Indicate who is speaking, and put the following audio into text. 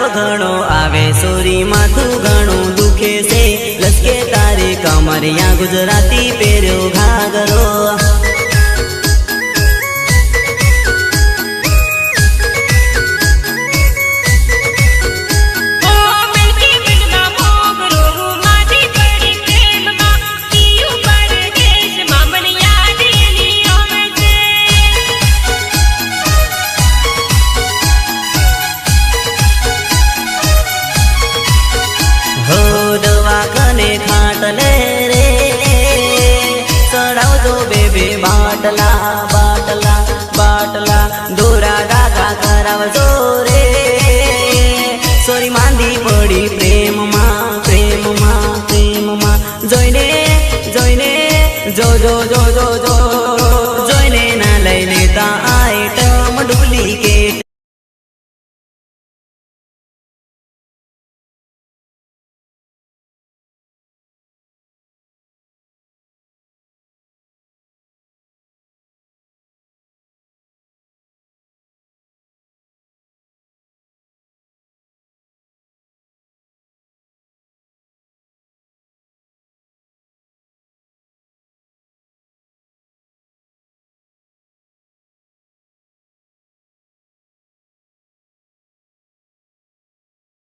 Speaker 1: ताप घणो आवे सोरी माथू घणो दुखे से लसके तारे कमरिया गुजराती पेर्यो घाघरो खाटले रे चढ़ाओ जो बेबे बाटला बाटला बाटला दोरा गागा कराव जो